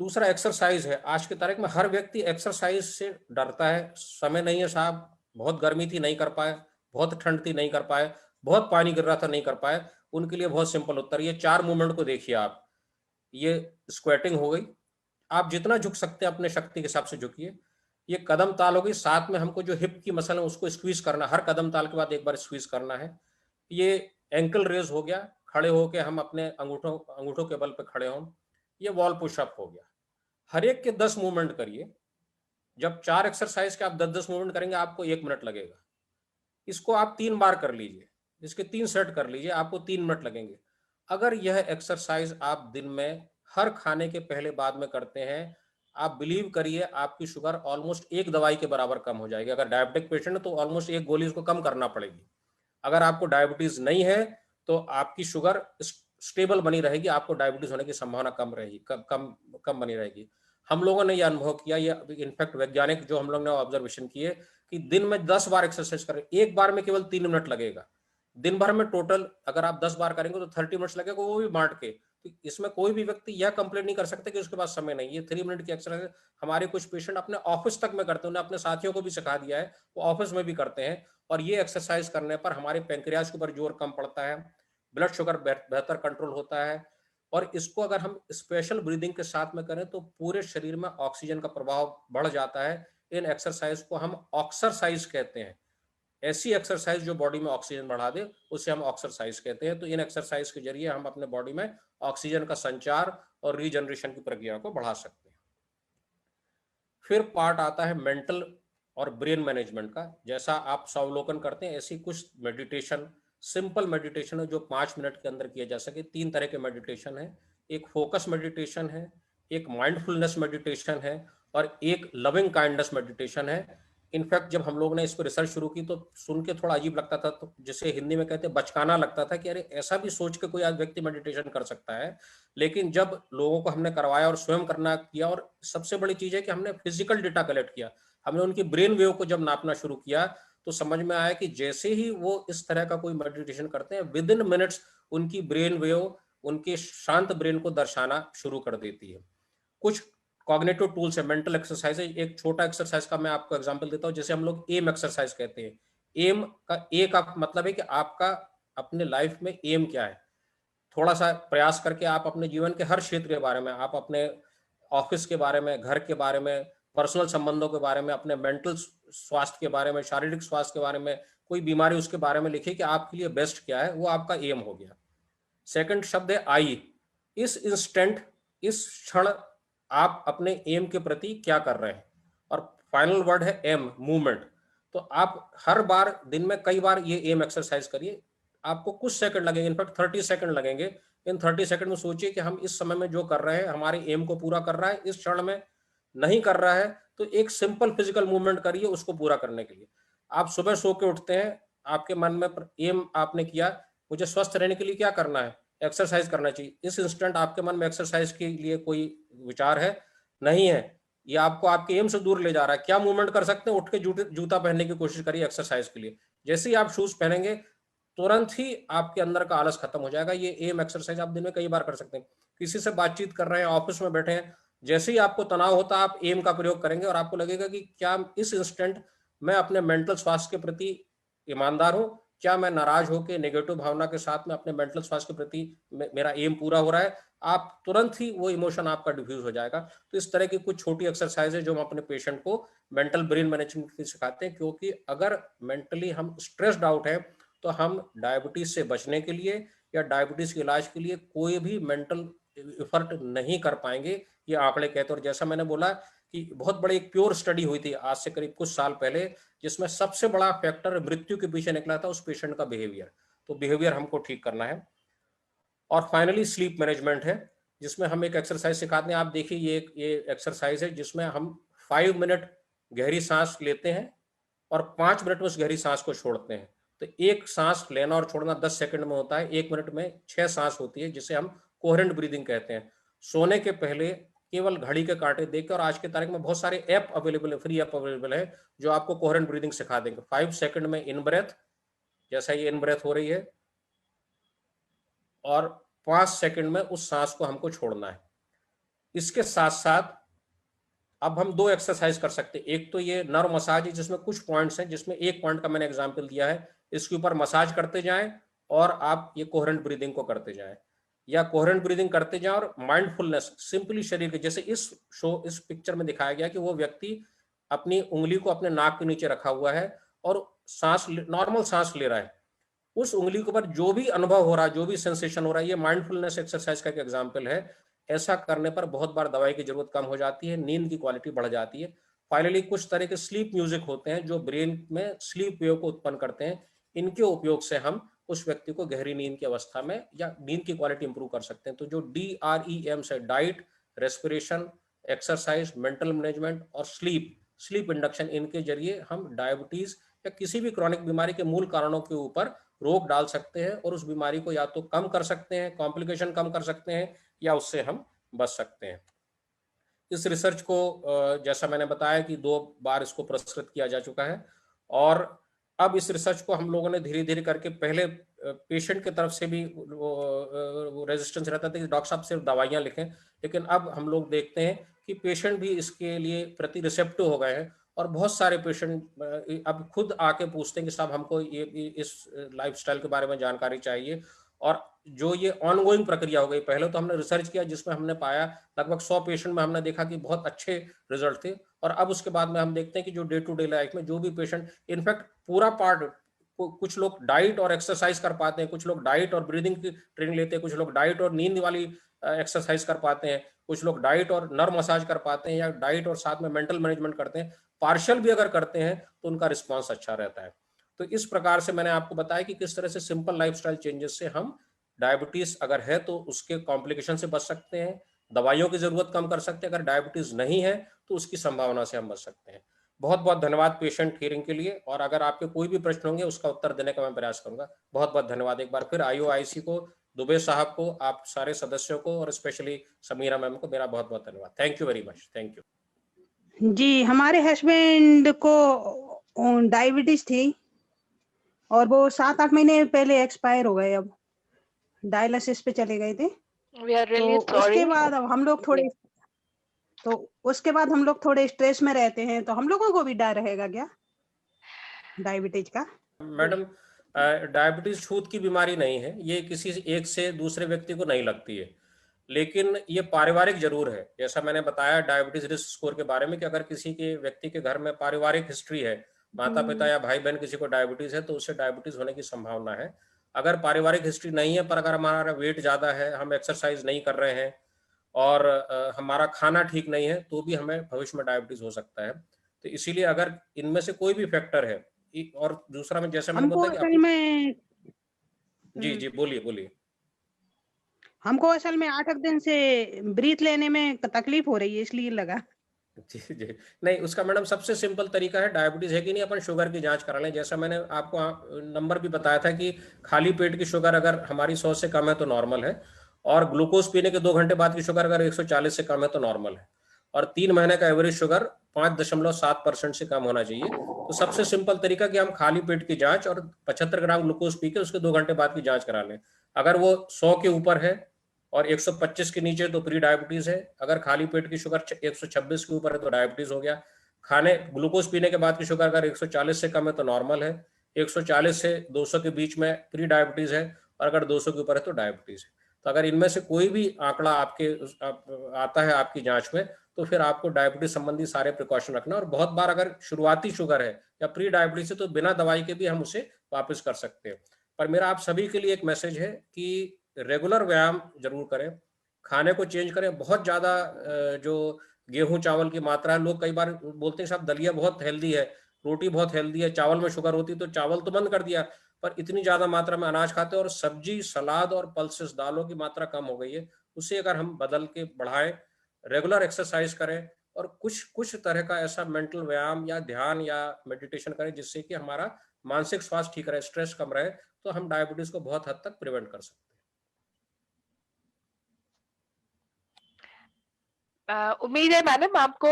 दूसरा एक्सरसाइज है। आज की तारीख में हर व्यक्ति एक्सरसाइज से डरता है, समय नहीं है साहब, बहुत गर्मी थी नहीं कर पाए, बहुत ठंड थी नहीं कर पाए, बहुत पानी गिर रहा था नहीं कर पाए। उनके लिए बहुत सिंपल उत्तर, ये 4 मूवमेंट को देखिए आप। ये स्क्वेटिंग हो गई, आप जितना झुक सकते हैं अपने शक्ति के हिसाब से झुकिए। ये कदम ताल हो गई, साथ में हमको जो हिप की मसल है उसको स्क्वीज करना, हर कदम ताल के बाद एक बार स्क्वीज करना है। ये एंकल रेज हो गया, खड़े होके हम अपने अंगूठों अंगूठों के बल पे खड़े हों। ये वॉल पुशअप हो गया। हर एक के 10 मूवमेंट करिए। जब 4 एक्सरसाइज के आप 10-10 मूवमेंट करेंगे आपको 1 मिनट लगेगा। इसको आप 3 बार कर लीजिए, इसके 3 सेट कर लीजिए, आपको 3 मिनट लगेंगे। अगर यह एक्सरसाइज आप दिन में हर खाने के पहले बाद में करते हैं, आप बिलीव करिए आपकी शुगर ऑलमोस्ट एक दवाई के बराबर कम हो जाएगी। अगर डायबिटिक पेशेंट है तो ऑलमोस्ट एक गोली उसको कम करना पड़ेगी। अगर आपको डायबिटीज नहीं है तो आपकी शुगर स्टेबल बनी रहेगी, आपको डायबिटीज होने की संभावना कम रहेगी, कम कम कम बनी रहेगी। हम लोगों ने यह अनुभव किया, ये इनफैक्ट वैज्ञानिक जो हम लोग ने ऑब्जर्वेशन किए कि दिन में 10 बार एक्सरसाइज करें, एक बार में केवल 3 मिनट लगेगा। दिन भर में टोटल अगर आप 10 बार करेंगे तो 30 मिनट्स लगेगा, वो भी बांट के। तो इसमें कोई भी व्यक्ति यह कंप्लेंट नहीं कर सकता कि उसके पास समय नहीं। ये 3 मिनट की एक्सरसाइज हमारे कुछ पेशेंट अपने ऑफिस तक में करते हैं, उन्हें अपने साथियों को भी सिखा दिया है, वो ऑफिस में भी करते हैं। और ये एक्सरसाइज करने पर हमारे पेंक्रियाज के ऊपर जोर कम पड़ता है, ब्लड शुगर बेहतर कंट्रोल होता है। और इसको अगर हम स्पेशल ब्रीदिंग के साथ में करें तो पूरे शरीर में ऑक्सीजन का प्रभाव बढ़ जाता है। इन एक्सरसाइज को हम ऑक्सरसाइज कहते हैं। ऐसी एक्सरसाइज जो बॉडी में ऑक्सीजन बढ़ा दे उसे हम ऑक्सरसाइज कहते हैं। तो इन एक्सरसाइज के जरिए हम अपने बॉडी में ऑक्सीजन का संचार और रीजनरेशन की प्रक्रिया को बढ़ा सकते हैं। फिर पार्ट आता है मेंटल और ब्रेन मैनेजमेंट का। जैसा आप स्वावलोकन करते हैं ऐसी कुछ मेडिटेशन, सिंपल मेडिटेशन है जो 5 मिनट के अंदर किया जा सके। 3 तरह के मेडिटेशन है, एक फोकस मेडिटेशन है, एक माइंडफुलनेस मेडिटेशन है, और एक लविंग काइंडनेस मेडिटेशन है। इनफैक्ट जब हम लोग ने इस पर रिसर्च शुरू की तो सुन के थोड़ा अजीब लगता था, तो जिसे हिंदी में कहते हैं बचकाना लगता था कि अरे ऐसा भी सोच के कोई आज व्यक्ति मेडिटेशन कर सकता है। लेकिन जब लोगों को हमने करवाया और स्वयं करना किया, और सबसे बड़ी चीज है कि हमने फिजिकल डेटा कलेक्ट किया, हमने उनकी ब्रेन वेव को जब नापना शुरू किया तो समझ में आया कि जैसे ही वो इस तरह का कोई मेडिटेशन करते हैं, विद इन मिनट्स उनकी ब्रेन वेव उनके शांत ब्रेन को दर्शाना शुरू कर देती है। कुछ कॉग्निटिव टूल्स है, मेंटल एक्सरसाइज है। एक छोटा एक्सरसाइज का मैं आपको एग्जांपल देता हूं, जैसे हम लोग एम एक्सरसाइज कहते हैं। एम का ए का मतलब है कि आपका अपने लाइफ में एम क्या है। थोड़ा सा प्रयास करके आप अपने जीवन के हर क्षेत्र के बारे में, आप अपने ऑफिस के बारे में, घर के बारे में, पर्सनल संबंधों के बारे में, अपने मेंटल स्वास्थ्य के बारे में, शारीरिक स्वास्थ्य के बारे में, कोई बीमारी उसके बारे में लिखिए कि आपके लिए बेस्ट क्या है, वो आपका एम हो गया। सेकंड शब्द है आई। इस इंस्टेंट, इस क्षण आप अपने एम के प्रति क्या कर रहे हैं। और फाइनल वर्ड है एम, मूवमेंट। तो आप हर बार दिन में कई बार ये एम एक्सरसाइज करिए। आपको कुछ सेकंड लगेंगे, इनफैक्ट 30 सेकंड लगेंगे। इन 30 सेकंड में सोचिए कि हम इस समय में जो कर रहे हैं हमारे एम को पूरा कर रहा है, इस क्षण में नहीं कर रहा है तो एक सिंपल फिजिकल मूवमेंट करिए उसको पूरा करने के लिए। आप सुबह सो के उठते हैं, आपके मन में एम आपने किया, मुझे स्वस्थ रहने के लिए क्या करना है, एक्सरसाइज करना चाहिए। इस इंस्टेंट आपके मन में एक्सरसाइज के लिए कोई विचार है? नहीं है। ये आपको आपके एम से दूर ले जा रहा है। क्या मूवमेंट कर सकते हैं? उठ के जूता पहनने की कोशिश करिए एक्सरसाइज के लिए। जैसे ही आप शूज पहनेंगे तुरंत ही आपके अंदर का आलस खत्म हो जाएगा। ये एम एक्सरसाइज आप दिन में कई बार कर सकते हैं। किसी से बातचीत कर रहे हैं, ऑफिस में बैठे हैं, जैसे ही आपको तनाव होता है, आप एम का प्रयोग करेंगे और आपको लगेगा कि क्या इस इंस्टेंट मैं अपने मेंटल स्वास्थ्य के प्रति ईमानदार हूं, क्या मैं नाराज होकर नेगेटिव भावना के साथ में अपने मेंटल स्वास्थ्य के प्रति मेरा एम पूरा हो रहा है, आप तुरंत ही वो इमोशन आपका डिफ्यूज हो जाएगा। तो इस तरह की कुछ छोटी एक्सरसाइज है जो हम अपने पेशेंट को मेंटल ब्रेन मैनेजमेंट की सिखाते हैं, क्योंकि अगर मेंटली हम स्ट्रेस्ड आउट है तो हम डायबिटीज से बचने के लिए या डायबिटीज के इलाज के लिए कोई भी मेंटल एफर्ट नहीं कर पाएंगे, ये आंकड़े कहते हैं। और जैसा मैंने बोला कि बहुत बड़ी एक प्योर स्टडी हुई थी आज से करीब कुछ साल पहले, जिसमें सबसे बड़ा फैक्टर मृत्यु के पीछे निकला था उस पेशेंट का बिहेवियर। तो बिहेवियर हमको ठीक करना है। और फाइनली स्लीप मैनेजमेंट है, जिसमें हम एक एक्सरसाइज सिखाते हैं। आप देखिए ये एक्सरसाइज है जिसमें हम 5 मिनट गहरी सांस लेते हैं और 5 मिनट में उस गहरी सांस को छोड़ते हैं। तो एक सांस लेना और छोड़ना 10 सेकंड में होता है, 1 मिनट में 6 सांस होती है, जिसे हम कोहेरेंट ब्रीदिंग कहते हैं। सोने के पहले केवल घड़ी के कांटे देख के, और आज के तारीख में बहुत सारे ऐप अवेलेबल है, फ्री ऐप अवेलेबल है जो आपको कोहेरेंट ब्रीदिंग सिखा देंगे। 5 सेकंड में इन ब्रेथ, जैसा ये इन ब्रेथ हो रही है, और 5 सेकंड में उस सांस को हमको छोड़ना है। इसके साथ साथ अब हम 2 एक्सरसाइज कर सकते हैं। एक तो ये नर्व मसाज है जिसमें कुछ पॉइंट्स हैं, जिसमें एक पॉइंट का मैंने एग्जांपल दिया है, इसके ऊपर मसाज करते जाएं और आप ये कोहेरेंट ब्रीदिंग को करते जाएं, या कोहेरेंट ब्रीदिंग करते जाएं और माइंडफुलनेस सिंपली शरीर के, जैसे इस पिक्चर में दिखाया गया कि वो व्यक्ति अपनी उंगली को अपने नाक के नीचे रखा हुआ है और सांस नॉर्मल सांस ले रहा है। उस उंगली के ऊपर जो भी अनुभव हो रहा है, जो भी सेंसेशन हो रहा है, ये माइंडफुलनेस एक्सरसाइज का एक एग्जांपल है। ऐसा करने पर बहुत बार दवाई की जरूरत कम हो जाती है, नींद की क्वालिटी बढ़ जाती है। फाइनली कुछ तरह के स्लीप म्यूजिक होते हैं जो ब्रेन में स्लीप वेव को उत्पन्न करते हैं। इनके उपयोग से हम उस व्यक्ति को गहरी नींद की अवस्था में या नींद की क्वालिटी इंप्रूव कर सकते हैं। तो जो DREM से diet, respiration, exercise, mental management और स्लीप इंडक्शन, इनके जरिए हम डायबिटीज या किसी भी क्रॉनिक बीमारी के मूल कारणों के ऊपर रोक डाल सकते हैं और उस बीमारी को या तो कम कर सकते हैं, कॉम्प्लिकेशन कम कर सकते हैं, या उससे हम बच सकते हैं। इस रिसर्च को जैसा मैंने बताया कि 2 बार इसको पुरस्कृत किया जा चुका है, और अब इस रिसर्च को हम लोगों ने धीरे धीरे करके, पहले पेशेंट की तरफ से भी वो रेजिस्टेंस रहता था कि डॉक्टर साहब सिर्फ दवाइयां लिखें, लेकिन अब हम लोग देखते हैं कि पेशेंट भी इसके लिए प्रति रिसेप्टिव हो गए हैं, और बहुत सारे पेशेंट अब खुद आके पूछते हैं कि साहब हमको ये इस लाइफस्टाइल के बारे में जानकारी चाहिए। और जो ये ऑनगोइंग प्रक्रिया हो गई, पहले तो हमने रिसर्च किया जिसमें हमने पाया लगभग 100 पेशेंट में हमने देखा कि बहुत अच्छे रिजल्ट थे, और अब उसके बाद में हम देखते हैं कि जो डे टू डे लाइफ में जो भी पेशेंट, इनफैक्ट पूरा पार्ट, कुछ लोग डाइट और एक्सरसाइज कर पाते हैं, कुछ लोग डाइट और ब्रीदिंग की ट्रेनिंग लेते हैं, कुछ लोग डाइट और नींद वाली एक्सरसाइज कर पाते हैं, कुछ लोग डाइट और नर्व मसाज कर पाते हैं, या डाइट और साथ में मेंटल मैनेजमेंट करते हैं। पार्शियल भी अगर करते हैं तो उनका रिस्पॉन्स अच्छा रहता है। तो इस प्रकार से मैंने आपको बताया कि किस तरह से सिंपल लाइफस्टाइल चेंजेस से हम डायबिटीज अगर है तो उसके कॉम्प्लिकेशन से बच सकते हैं, दवाइयों की जरूरत कम कर सकते हैं। अगर डायबिटीज नहीं है तो उसकी संभावना से हम बच सकते हैं। बहुत बहुत धन्यवाद पेशेंट हियरिंग के लिए, और अगर आपके कोई भी प्रश्न होंगे उसका उत्तर देने का मैं प्रयास करूंगा। बहुत बहुत धन्यवाद एक बार फिर IOIC को, दुबे साहब को, आप सारे सदस्यों को, और स्पेशली समीरा मैम को मेरा बहुत बहुत धन्यवाद। Thank you very much. Thank you जी। हमारे हस्बैंड को डायबिटीज थी और वो 7-8 महीने पहले एक्सपायर हो गए। अब डायलिसिस पे चले गए थे। We are really तो sorry. उसके बाद अब हम लोग थोड़े स्ट्रेस में रहते हैं। तो हम लोगों को भी डर रहेगा क्या डायबिटीज का? मैडम, डायबिटीज छूत की बीमारी नहीं है, ये किसी एक से दूसरे व्यक्ति को नहीं लगती है, लेकिन ये पारिवारिक जरूर है। जैसा मैंने बताया डायबिटीज रिस्क स्कोर के बारे में कि अगर किसी के व्यक्ति के घर में पारिवारिक हिस्ट्री है, माता पिता या भाई बहन किसी को डायबिटीज है, तो उससे डायबिटीज होने की संभावना है। अगर पारिवारिक हिस्ट्री नहीं है पर अगर हमारा वेट ज्यादा है, हम एक्सरसाइज नहीं कर रहे हैं, और हमारा खाना ठीक नहीं है, तो भी हमें भविष्य में डायबिटीज हो सकता है। तो इसीलिए अगर इनमें से कोई भी फैक्टर है, और दूसरा में जैसे मैंने हमको बताया कि असल में जी बोलिए बोलिए। हमको असल में 8 दिन से ब्रीथ लेने में तकलीफ हो रही है, इसलिए लगा। जी जी, नहीं, उसका मैडम सबसे सिंपल तरीका है, डायबिटीज है कि नहीं, अपन शुगर की जांच करा लें। जैसा मैंने आपको नंबर भी बताया था कि खाली पेट की शुगर अगर हमारी 100 से कम है तो नॉर्मल है, और ग्लूकोज पीने के 2 घंटे बाद की शुगर अगर 140 से कम है तो नॉर्मल है, और 3 महीने का एवरेज शुगर 5.7% से कम होना चाहिए। तो सबसे सिंपल तरीका कि हम खाली पेट की जांच और 75 ग्राम ग्लूकोज पी के उसके 2 घंटे बाद की जांच करा लें। अगर वो 100 के ऊपर है और 125 के नीचे तो प्री डायबिटीज है। अगर खाली पेट की शुगर 126 के ऊपर है तो डायबिटीज हो गया। खाने ग्लूकोज पीने के बाद की शुगर अगर 140 से कम है तो नॉर्मल है। 140 से 200 के बीच में प्री डायबिटीज है, और अगर 200 के ऊपर है तो डायबिटीज है। तो अगर इनमें से कोई भी आंकड़ा आता है आपकी जांच में, तो फिर आपको डायबिटीज संबंधी सारे प्रिकॉशन रखना। और बहुत बार अगर शुरुआती शुगर है या प्री डायबिटीज है तो बिना दवाई के भी हम उसे वापस कर सकते हैं। पर मेरा आप सभी के लिए एक मैसेज है कि रेगुलर व्यायाम जरूर करें, खाने को चेंज करें। बहुत ज्यादा जो गेहूं चावल की मात्रा है, लोग कई बार बोलते हैं साहब दलिया बहुत हेल्दी है, रोटी बहुत हेल्दी है, चावल में शुगर होती तो चावल तो बंद कर दिया, पर इतनी ज्यादा मात्रा में अनाज खाते हैं और सब्जी सलाद और पल्सेस दालों की मात्रा कम हो गई है। उसे अगर हम बदल के बढ़ाएं, रेगुलर एक्सरसाइज करें, और कुछ कुछ तरह का ऐसा मेंटल व्यायाम या ध्यान या मेडिटेशन करें जिससे कि हमारा मानसिक स्वास्थ्य ठीक रहे, स्ट्रेस कम रहे, तो हम डायबिटीज को बहुत हद तक प्रिवेंट कर सकते हैं। उम्मीद है मैडम आपको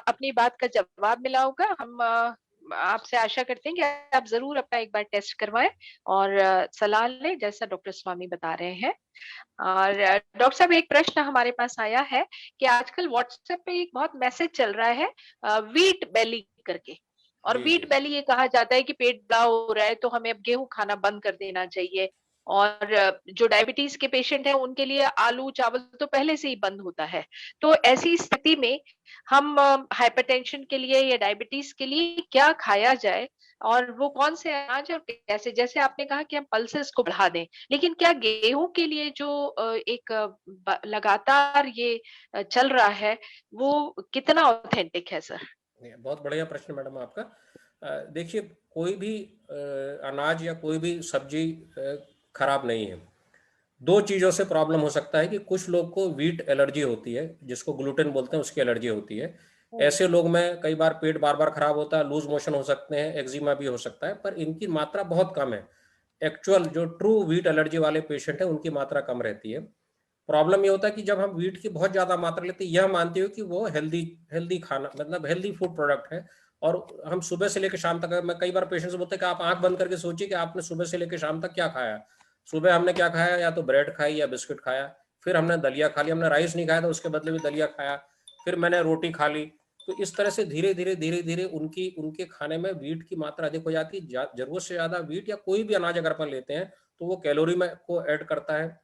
अपनी बात का जवाब मिला होगा। हम आपसे आशा करते हैं कि आप जरूर अपना एक बार टेस्ट करवाएं और सलाह लें जैसा डॉक्टर स्वामी बता रहे हैं। और डॉक्टर साहब एक प्रश्न हमारे पास आया है कि आजकल व्हाट्सएप पे एक बहुत मैसेज चल रहा है वीट बेली करके, और जी वीट जी। बेली ये कहा जाता है कि पेट बड़ा हो रहा है तो हमें अब गेहूं खाना बंद कर देना चाहिए। और जो डायबिटीज के पेशेंट हैं उनके लिए आलू चावल तो पहले से ही बंद होता है। तो ऐसी स्थिति में हम हाइपरटेंशन के लिए या डायबिटीज के लिए क्या खाया जाए, और वो कौन से अनाज और कैसे, जैसे आपने कहा कि हम पल्सेस को बढ़ा दें, लेकिन क्या गेहूं के लिए जो एक लगातार ये चल रहा है वो कितना ऑथेंटिक है सर? बहुत बढ़िया प्रश्न मैडम आपका। देखिए, कोई भी अनाज या कोई भी सब्जी खराब नहीं है। दो चीज़ों से प्रॉब्लम हो सकता है कि कुछ लोग को वीट एलर्जी होती है, जिसको ग्लूटेन बोलते हैं, उसकी एलर्जी होती है। ऐसे लोग में कई बार पेट बार बार खराब होता है, लूज मोशन हो सकते हैं, एक्जिमा भी हो सकता है, पर इनकी मात्रा बहुत कम है। एक्चुअल जो ट्रू वीट एलर्जी वाले पेशेंट हैं उनकी मात्रा कम रहती है। प्रॉब्लम ये होता है कि जब हम वीट की बहुत ज्यादा मात्रा लेते हैं, यह मानते हो कि वो हेल्दी हेल्दी खाना, मतलब हेल्दी फूड प्रोडक्ट है, और हम सुबह से लेकर शाम तक, मैं कई बार पेशेंट से बोलते हैं कि आप आंख बंद करके सोचिए कि आपने सुबह से लेकर शाम तक क्या खाया। सुबह हमने क्या खाया, या तो ब्रेड खाई या बिस्किट खाया, फिर हमने दलिया खा लिया, हमने राइस नहीं खाया तो उसके बदले में दलिया खाया, फिर मैंने रोटी खा ली। तो इस तरह से धीरे धीरे धीरे धीरे उनकी उनके खाने में वीट की मात्रा अधिक हो जाती है। जरूरत से ज्यादा वीट या कोई भी अनाज अगर अपन लेते हैं तो वो कैलोरी में को ऐड करता है।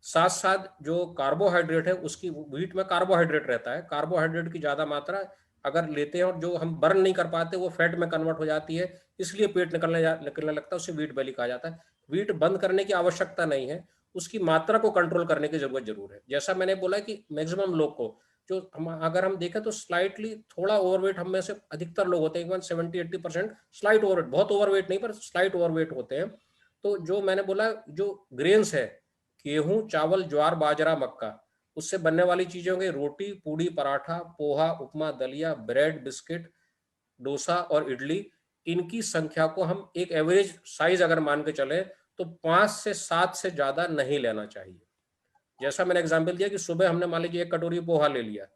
साथ साथ जो कार्बोहाइड्रेट है, उसकी व्हीट में कार्बोहाइड्रेट रहता है, कार्बोहाइड्रेट की ज्यादा मात्रा अगर लेते हैं और जो हम बर्न नहीं कर पाते वो फैट में कन्वर्ट हो जाती है, इसलिए पेट निकलने लगता है, उसे वीट बेली कहा जाता है। वीट बंद करने की आवश्यकता नहीं है, उसकी मात्रा को कंट्रोल करने की जरूरत जरूर है। जैसा मैंने बोला कि मैक्सिमम लोग को, जो हम अगर हम देखें तो स्लाइटली थोड़ा ओवरवेट हम में से अधिकतर लोग होते हैं, 70-80% स्लाइट ओवरवेट, बहुत ओवरवेट नहीं पर स्लाइट ओवरवेट होते हैं। तो जो मैंने बोला, जो ग्रेन्स है, गेहूं चावल ज्वार बाजरा मक्का, उससे बनने वाली चीजें होंगी रोटी पूड़ी पराठा पोहा उपमा दलिया ब्रेड बिस्किट डोसा और इडली। इनकी संख्या को हम एक एवरेज साइज अगर मान के चले तो 5 से 7 से ज्यादा नहीं लेना चाहिए। जैसा मैंने एग्जाम्पल दिया कि सुबह हमने मान लीजिए 1 कटोरी पोहा ले लिया,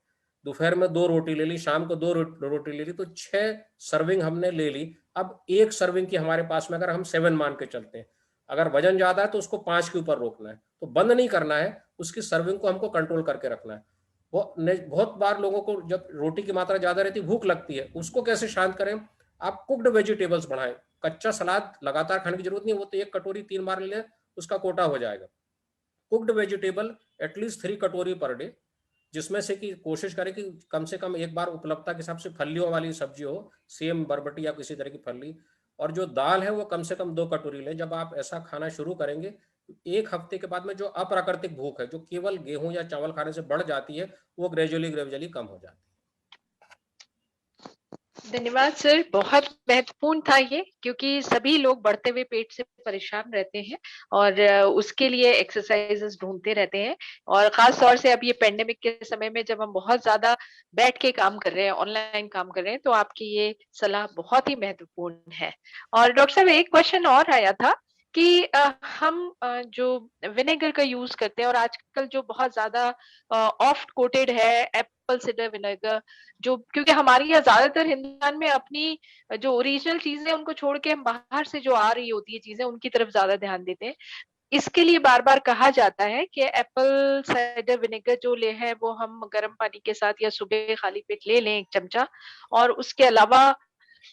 दोपहर में 2 रोटी ले ली, शाम को 2 रोटी ले ली, तो 6 सर्विंग हमने ले ली। अब एक सर्विंग की हमारे पास में अगर हम 7 मान के चलते हैं, अगर वजन ज्यादा है तो उसको 5 के ऊपर रोकना है, तो बंद नहीं करना है, उसकी सर्विंग को हमको कंट्रोल करके रखना है। बहुत बार लोगों को जब रोटी की मात्रा ज्यादा रहती है भूख लगती है, उसको कैसे शांत करें? आप कुक्ड वेजिटेबल्स बढ़ाएं। कच्चा सलाद लगातार खाने की जरूरत नहीं, वो तो 1 कटोरी 3 बार ले लें, उसका कोटा हो जाएगा। कुक्ड वेजिटेबल एटलीस्ट 3 कटोरी पर डे, जिसमें से कि कोशिश करें कि कम से कम एक बार उपलब्धता के हिसाब से फलियों वाली सब्जी हो, सेम बरबटी या किसी तरह की फली। और जो दाल है वो कम से कम 2 कटोरी लें। जब आप ऐसा खाना शुरू करेंगे, एक हफ्ते के बाद में जो अप्राकृतिक भूख है, जो केवल गेहूं या चावल खाने से बढ़ जाती है, वो ग्रेजुअली ग्रेजुअली कम हो जाती है। धन्यवाद सर, बहुत महत्वपूर्ण था ये, क्योंकि सभी लोग बढ़ते हुए पेट से परेशान रहते हैं और उसके लिए एक्सरसाइजेस ढूंढते रहते हैं। और खास तौर से अब ये पेंडेमिक के समय में जब हम बहुत ज्यादा बैठ के काम कर रहे हैं, ऑनलाइन काम कर रहे हैं, तो आपकी ये सलाह बहुत ही महत्वपूर्ण है। और डॉक्टर साहब एक क्वेश्चन और आया था कि हम जो विनेगर का यूज करते हैं, और आजकल जो बहुत ज्यादा ऑफ्ट कोटेड है एप्पल सिडर विनेगर, जो क्योंकि हमारी यहाँ ज्यादातर हिंदुस्तान में अपनी जो ओरिजिनल चीजें उनको छोड़ के हम बाहर से जो आ रही होती है चीजें उनकी तरफ ज्यादा ध्यान देते हैं। इसके लिए बार बार कहा जाता है कि एप्पल साइडर विनेगर जो ले है वो हम गर्म पानी के साथ या सुबह खाली पेट ले लें 1 चमचा। और उसके अलावा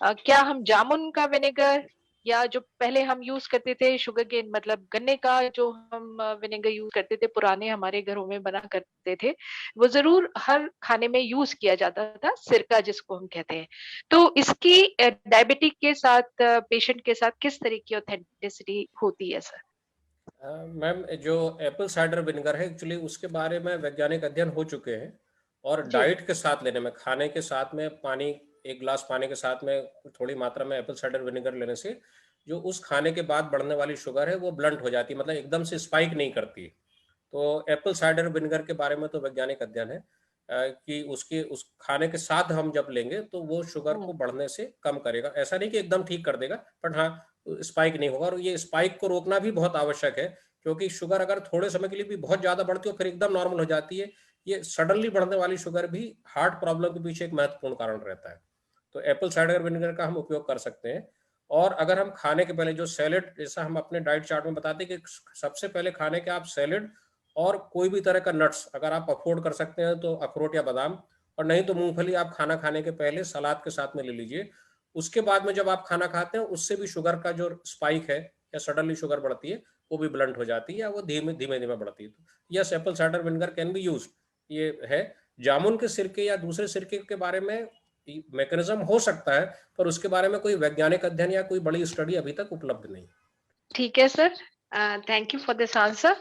क्या हम जामुन का विनेगर या जो पहले हम यूज करते थे शुगर केन मतलब गन्ने का जो हम विनेगर यूज करते थे पुराने हमारे घरों में बना करते थे, वो जरूर हर खाने में यूज किया जाता था, सिरका जिसको हम कहते हैं। तो इसकी डायबिटिक के साथ पेशेंट के साथ किस तरह की ऑथेंटिसिटी होती है सर? मैम, जो एप्पल साइडर विनेगर है एक्चुअली उसके बारे में वैज्ञानिक अध्ययन हो चुके हैं, और जी। डाइट के साथ लेने में, खाने के साथ में पानी, 1 ग्लास पानी के साथ में थोड़ी मात्रा में एप्पल साइडर विनेगर लेने से जो उस खाने के बाद बढ़ने वाली शुगर है वो ब्लंट हो जाती है, मतलब एकदम से स्पाइक नहीं करती। तो एप्पल साइडर विनेगर के बारे में तो वैज्ञानिक अध्ययन है कि उसके उस खाने के साथ हम जब लेंगे तो वो शुगर को बढ़ने से कम करेगा। ऐसा नहीं कि एकदम ठीक कर देगा, बट हाँ, स्पाइक नहीं होगा। और ये स्पाइक को रोकना भी बहुत आवश्यक है, क्योंकि शुगर अगर थोड़े समय के लिए भी बहुत ज्यादा बढ़ती है फिर एकदम नॉर्मल हो जाती है। ये सडनली बढ़ने वाली शुगर भी हार्ट प्रॉब्लम के पीछे एक महत्वपूर्ण कारण रहता है। तो एप्पल साइडर विनेगर का हम उपयोग कर सकते हैं। और अगर हम खाने के पहले जो सैलेड, जैसा हम अपने डाइट चार्ट में बताते हैं कि सबसे पहले खाने के आप सैलेड और कोई भी तरह का नट्स अगर आप अफोर्ड कर सकते हैं तो अखरोट या बादाम, और नहीं तो मूंगफली आप खाना खाने के पहले सलाद के साथ में ले लीजिए। उसके बाद में जब आप खाना खाते हैं उससे भी शुगर का जो स्पाइक है या सडनली शुगर बढ़ती है वो भी ब्लंट हो जाती है, या वो धीमे धीमे धीमे बढ़ती है। तो yes, Apple cider vinegar can be use, ये है। जामुन के सिरके या दूसरे सिरके के बारे में मैकेनिज्म हो सकता है, पर उसके बारे में कोई वैज्ञानिक अध्ययन या कोई बड़ी स्टडी अभी तक उपलब्ध नहीं। ठीक है sir, thank you for this answer.